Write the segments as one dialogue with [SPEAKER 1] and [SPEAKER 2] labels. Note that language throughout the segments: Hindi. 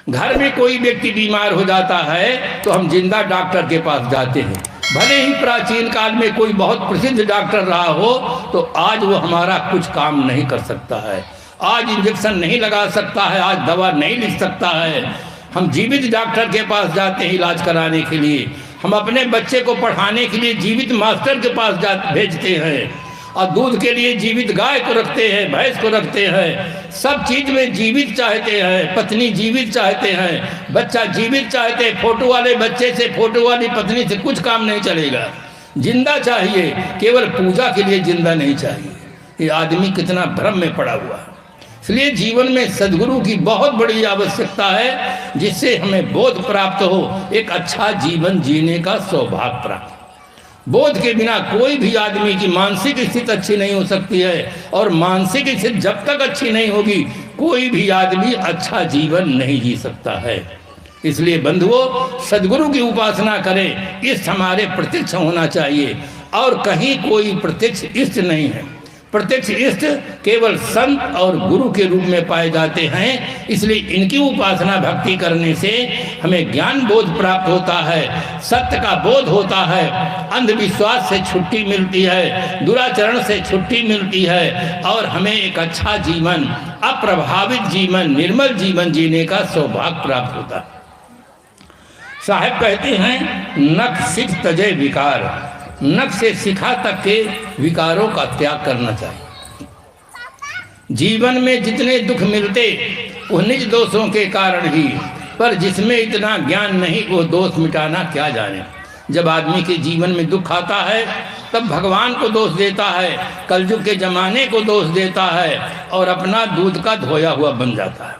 [SPEAKER 1] घर में कोई व्यक्ति बीमार हो जाता है तो हम जिंदा डॉक्टर के पास जाते हैं। भले ही प्राचीन काल में कोई बहुत प्रसिद्ध डॉक्टर रहा हो तो आज वो हमारा कुछ काम नहीं कर सकता है, आज इंजेक्शन नहीं लगा सकता है, आज दवा नहीं लिख सकता है। हम जीवित डॉक्टर के पास जाते हैं इलाज कराने के लिए। हम अपने बच्चे को पढ़ाने के लिए जीवित मास्टर के पास भेजते हैं, और दूध के लिए जीवित गाय को रखते हैं, भैंस को रखते हैं। सब चीज़ में जीवित चाहते हैं, पत्नी जीवित चाहते हैं, बच्चा जीवित चाहते हैं। फोटो वाले बच्चे से, फोटो वाली पत्नी से कुछ काम नहीं चलेगा, जिंदा चाहिए। केवल पूजा के लिए जिंदा नहीं चाहिए। ये आदमी कितना भ्रम में पड़ा हुआ है। इसलिए जीवन में सद्गुरु की बहुत बड़ी आवश्यकता है, जिससे हमें बोध प्राप्त हो, एक अच्छा जीवन जीने का सौभाग्य प्राप्त। बोध के बिना कोई भी आदमी की मानसिक स्थिति अच्छी नहीं हो सकती है, और मानसिक स्थिति जब तक अच्छी नहीं होगी कोई भी आदमी अच्छा जीवन नहीं जी सकता है। इसलिए बंधुओं, सद्गुरु की उपासना करें, इष्ट हमारे प्रत्यक्ष होना चाहिए, और कहीं कोई प्रत्यक्ष इष्ट नहीं है। प्रत्यक्ष इष्ट केवल संत और गुरु के रूप में पाए जाते हैं। इसलिए इनकी उपासना भक्ति करने से हमें ज्ञान बोध प्राप्त होता है, सत्य का बोध होता है, अंधविश्वास से छुट्टी मिलती है, दुराचरण से छुट्टी मिलती है, और हमें एक अच्छा जीवन, अप्रभावित जीवन, निर्मल जीवन जीने का सौभाग्य प्राप्त होता है। साहब कहते हैं, नख सिख तजय विकार, नख से शिखा तक के विकारों का त्याग करना चाहिए। जीवन में जितने दुख मिलते वो निज दोषों के कारण ही, पर जिसमें इतना ज्ञान नहीं वो दोष मिटाना क्या जाने। जब आदमी के जीवन में दुख आता है तब भगवान को दोष देता है, कलयुग के जमाने को दोष देता है, और अपना दूध का धोया हुआ बन जाता है।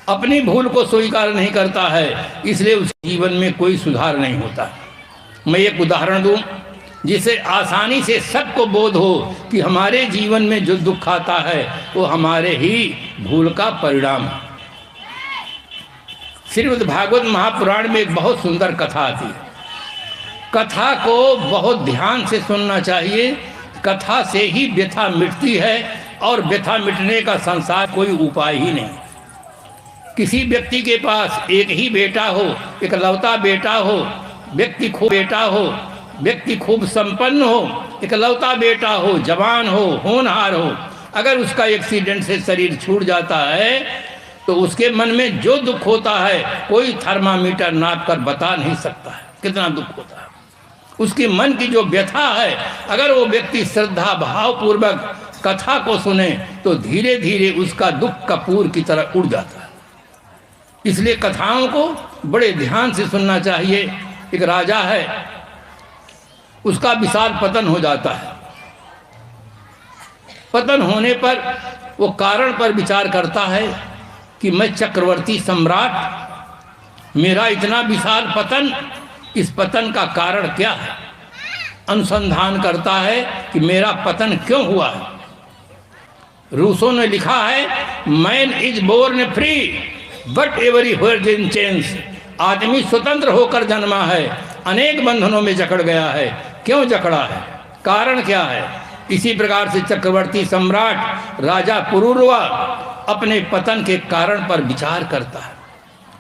[SPEAKER 1] अपनी भूल को स्वीकार नहीं करता है, इसलिए उस जीवन में कोई सुधार नहीं होता। मैं एक उदाहरण दूं जिसे आसानी से सबको बोध हो कि हमारे जीवन में जो दुख आता है वो हमारे ही भूल का परिणाम है। श्रीमद् भागवत महापुराण में एक बहुत सुंदर कथा आती है। कथा को बहुत ध्यान से सुनना चाहिए। कथा से ही व्यथा मिटती है, और व्यथा मिटने का संसार कोई उपाय ही नहीं। किसी व्यक्ति के पास एक ही बेटा हो, इकलौता बेटा हो, व्यक्ति खूब संपन्न हो, इकलौता बेटा हो, जवान हो, होनहार हो, अगर उसका एक्सीडेंट से शरीर छूट जाता है तो उसके मन में जो दुख होता है कोई थर्मामीटर नाप कर बता नहीं सकता है कितना दुख होता है। उसके मन की जो व्यथा है, अगर वो व्यक्ति श्रद्धा भाव पूर्वक कथा को सुने तो धीरे धीरे उसका दुख कपूर की तरह उड़ जाता है। इसलिए कथाओं को बड़े ध्यान से सुनना चाहिए। एक राजा है, उसका विशाल पतन हो जाता है। पतन होने पर वो कारण पर विचार करता है कि मैं चक्रवर्ती सम्राट, मेरा इतना विशाल पतन, इस पतन का कारण क्या है। अनुसंधान करता है कि मेरा पतन क्यों हुआ है। रूसों ने लिखा है, man is born free but everywhere in chains. आदमी स्वतंत्र होकर जन्मा है, अनेक बंधनों में जकड़ गया है। क्यों जकड़ा है, कारण क्या है। इसी प्रकार से चक्रवर्ती सम्राट राजा पुरुरवा अपने पतन के कारण पर विचार करता है।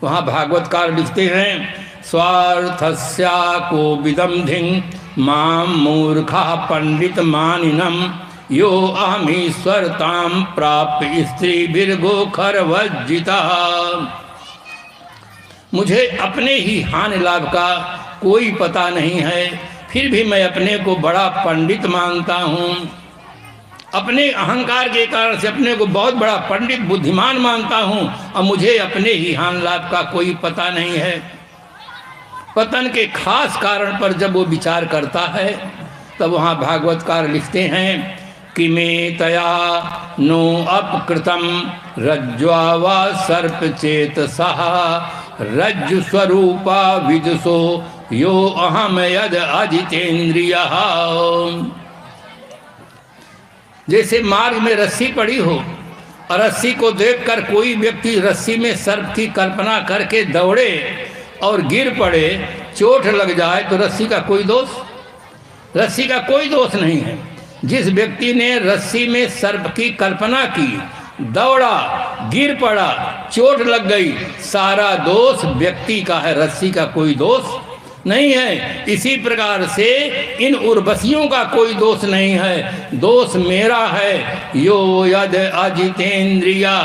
[SPEAKER 1] वहाँ भागवतकार लिखते हैं, स्वार्थस्या को विदम धिंग माम मूर्खा पंडित मानिनम यो अहमीश्वरताम प्राप्य स्त्री बिरगो खरवज्जिता। मुझे अपने ही हानि लाभ का कोई पता नहीं है, फिर भी मैं अपने को बड़ा पंडित मानता हूँ। अपने अहंकार के कारण से अपने को बहुत बड़ा पंडित बुद्धिमान मानता हूँ, और मुझे अपने ही हानि लाभ का कोई पता नहीं है। पतन के खास कारण पर जब वो विचार करता है तब वहाँ भागवतकार लिखते हैं कि में तया नो अपकृतम रज्ज्वा वा सर्प चेत सहा रज्जु स्वरूपा विदुषो यो अहम यद अजितेन्द्रिया। जैसे मार्ग में रस्सी पड़ी हो और रस्सी को देखकर कोई व्यक्ति रस्सी में सर्प की कल्पना करके दौड़े और गिर पड़े, चोट लग जाए, तो रस्सी का कोई दोष, रस्सी का कोई दोष नहीं है। जिस व्यक्ति ने रस्सी में सर्प की कल्पना की दौड़ा, गिर पड़ा, चोट लग गई, सारा दोष व्यक्ति का है, रस्सी का कोई दोष नहीं है। इसी प्रकार से इन उर्वशियों का कोई दोष नहीं है, दोष मेरा है। यो यद अजितेंद्रिया,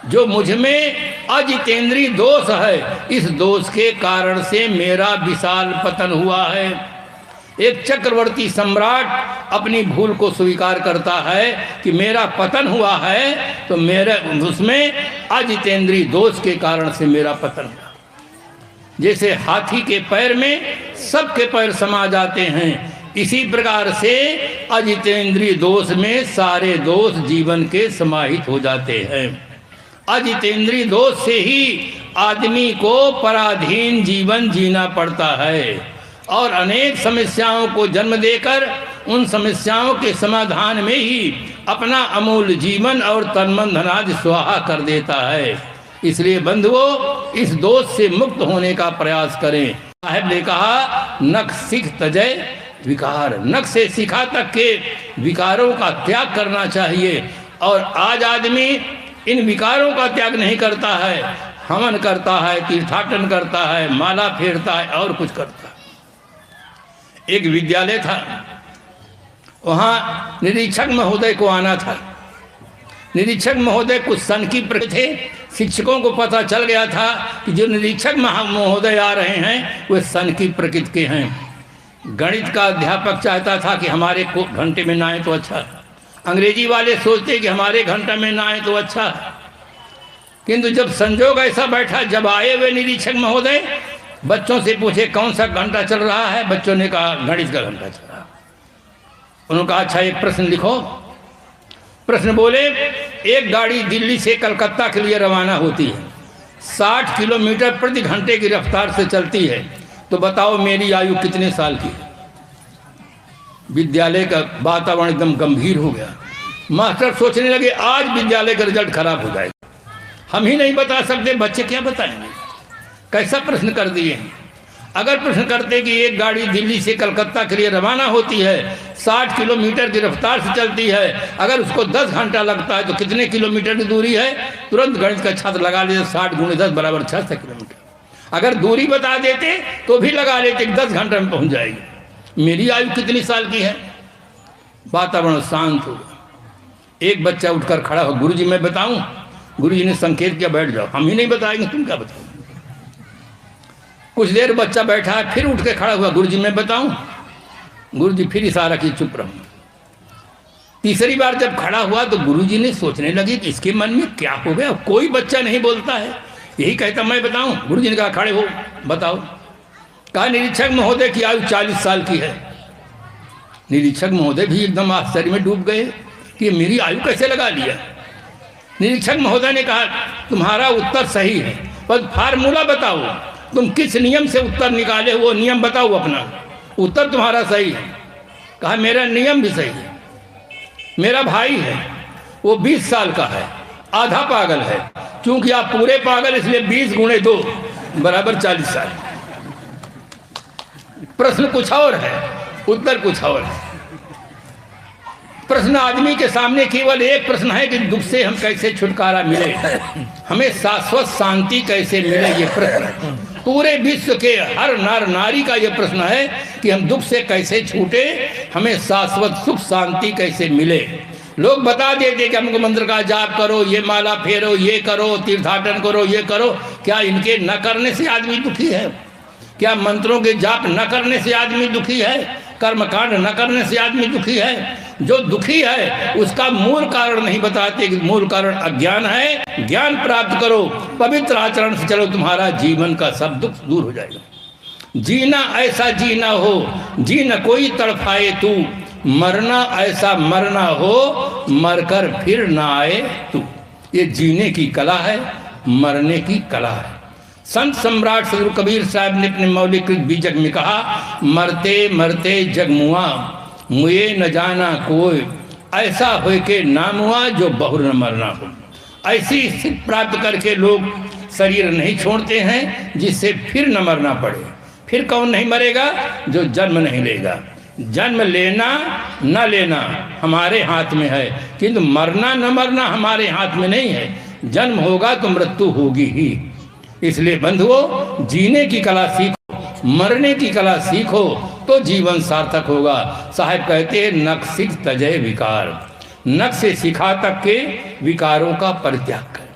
[SPEAKER 1] जो मुझ में अजितेंद्रीय दोष है, इस दोष के कारण से मेरा विशाल पतन हुआ है। एक चक्रवर्ती सम्राट अपनी भूल को स्वीकार करता है कि मेरा पतन हुआ है, तो मेरे उसमें अजितेंद्रीय दोष के कारण से मेरा पतन हुआ। जैसे हाथी के पैर में सबके पैर समा जाते हैं, इसी प्रकार से अजितेंद्रीय दोष में सारे दोष जीवन के समाहित हो जाते हैं। अजितेंद्रीय दोष से ही आदमी को पराधीन जीवन जीना पड़ता है और अनेक समस्याओं को जन्म देकर उन समस्याओं के समाधान में ही अपना अमूल्य जीवन और तन मन धनादि स्वाहा कर देता है। इसलिए बंधुओं, इस दोष से मुक्त होने का प्रयास करें। साहब ने कहा, नख सिख तजय विकार, नख से शिखा तक के विकारों का त्याग करना चाहिए। और आज आदमी इन विकारों का त्याग नहीं करता है, हवन करता है, तीर्थाटन करता है, माला फेरता है और कुछ करता है। एक विद्यालय था, वहाँ निरीक्षक महोदय को आना था। निरीक्षक महोदय कुछ सन की प्रकृति थे। शिक्षकों को पता चल गया था कि जो निरीक्षक महोदय आ रहे हैं वे सन की प्रकृति के हैं। गणित का अध्यापक चाहता था कि हमारे घंटे में ना आए तो अच्छा, अंग्रेजी वाले सोचते कि हमारे घंटा में ना आए तो अच्छा। किंतु जब संजोग ऐसा बैठा, जब आए हुए निरीक्षक महोदय बच्चों से पूछे कौन सा घंटा चल रहा है, बच्चों ने कहा गणित का घंटा चल रहा। उन्होंने कहा अच्छा एक प्रश्न लिखो। प्रश्न बोले, एक गाड़ी दिल्ली से कलकत्ता के लिए रवाना होती है, 60 किलोमीटर प्रति घंटे की रफ्तार से चलती है, तो बताओ मेरी आयु कितने साल की है? विद्यालय का वातावरण एकदम गंभीर हो गया। मास्टर सोचने लगे आज विद्यालय का रिजल्ट खराब हो जाएगा, हम ही नहीं बता सकते, बच्चे क्या बताएंगे? कैसा प्रश्न कर दिए। अगर प्रश्न करते कि एक गाड़ी दिल्ली से कलकत्ता के लिए रवाना होती है, 60 किलोमीटर की रफ्तार से चलती है, अगर उसको 10 घंटा लगता है तो कितने किलोमीटर की दूरी है? तुरंत गणित का छात्र लगा लेते, 60 × 10 बराबर 600 किलोमीटर। अगर दूरी बता देते तो भी लगा लेते 10 घंटे में पहुंच जाएगी। मेरी आयु कितनी साल की है? वातावरण शांत हो गया। एक बच्चा उठकर खड़ा हो, गुरुजी मैं बताऊं? गुरुजी ने संकेत किया बैठ जाओ। हम ही नहीं बताएंगे, तुम क्या बताओ? कुछ देर बच्चा बैठा है, फिर उठ के खड़ा हुआ, गुरुजी मैं बताऊं? गुरुजी फिर इशारा की चुप रहो। तीसरी बार जब खड़ा हुआ तो गुरुजी ने सोचने लगे कि इसके मन में क्या हो गया, कोई बच्चा नहीं बोलता है, यही कहता मैं बताऊं। गुरुजी ने कहा खड़े हो बताओ। कहा निरीक्षक महोदय की आयु 40 साल की है। निरीक्षक महोदय भी एकदम आश्चर्य में डूब गए कि मेरी आयु कैसे लगा लिया। निरीक्षक महोदय ने कहा तुम्हारा उत्तर सही है, पर फार्मूला बताओ, तुम किस नियम से उत्तर निकाले वो नियम बताओ अपना। उत्तर तुम्हारा सही है। कहा मेरा नियम भी सही है। मेरा भाई है, वो 20 साल का है, आधा पागल है, क्योंकि आप पूरे पागल, इसलिए 20 × 2 बराबर 40 साल। प्रश्न कुछ और है, उत्तर कुछ और है। प्रश्न आदमी के सामने केवल एक प्रश्न है कि दुख से हम कैसे छुटकारा मिले, हमें शाश्वत शांति कैसे मिले। ये प्रश्न पूरे विश्व के हर नर नारी का ये प्रश्न है कि हम दुख से कैसे छूटे, हमें शाश्वत सुख शांति कैसे मिले। लोग बता देते कि हमको मंत्र का जाप करो, ये माला फेरो, ये करो, तीर्थाटन करो, ये करो। क्या इनके न करने से आदमी दुखी है? क्या मंत्रों के जाप न करने से आदमी दुखी है? कर्मकांड न करने से आदमी दुखी है? जो दुखी है उसका मूल कारण नहीं बताते कि मूल कारण अज्ञान है। ज्ञान प्राप्त करो, पवित्र आचरण से चलो, तुम्हारा जीवन का सब दुख दूर हो जाएगा। जीना ऐसा जीना हो, जी न कोई तड़फाए तू, मरना ऐसा मरना हो, मरकर फिर ना आए तू। ये जीने की कला है, मरने की कला है। संत सम्राट सदगुरु कबीर साहब ने अपने मौलिक बीजक में कहा, मरते मरते जग मुआ, मुए न जाना कोई, ऐसा हो के नाम हुआ जो बहुर न मरना हो। ऐसी स्थिति प्राप्त करके लोग शरीर नहीं छोड़ते हैं जिससे फिर न मरना पड़े। फिर कौन नहीं मरेगा? जो जन्म नहीं लेगा। जन्म लेना न लेना हमारे हाथ में है, किंतु मरना न मरना हमारे हाथ में नहीं है। जन्म होगा तो मृत्यु होगी ही। इसलिए बंधुओं, जीने की कला सीखो, मरने की कला सीखो तो जीवन सार्थक होगा। साहब कहते हैं नख सिख तजय विकार, नख से शिखा तक के विकारों का परित्याग कर।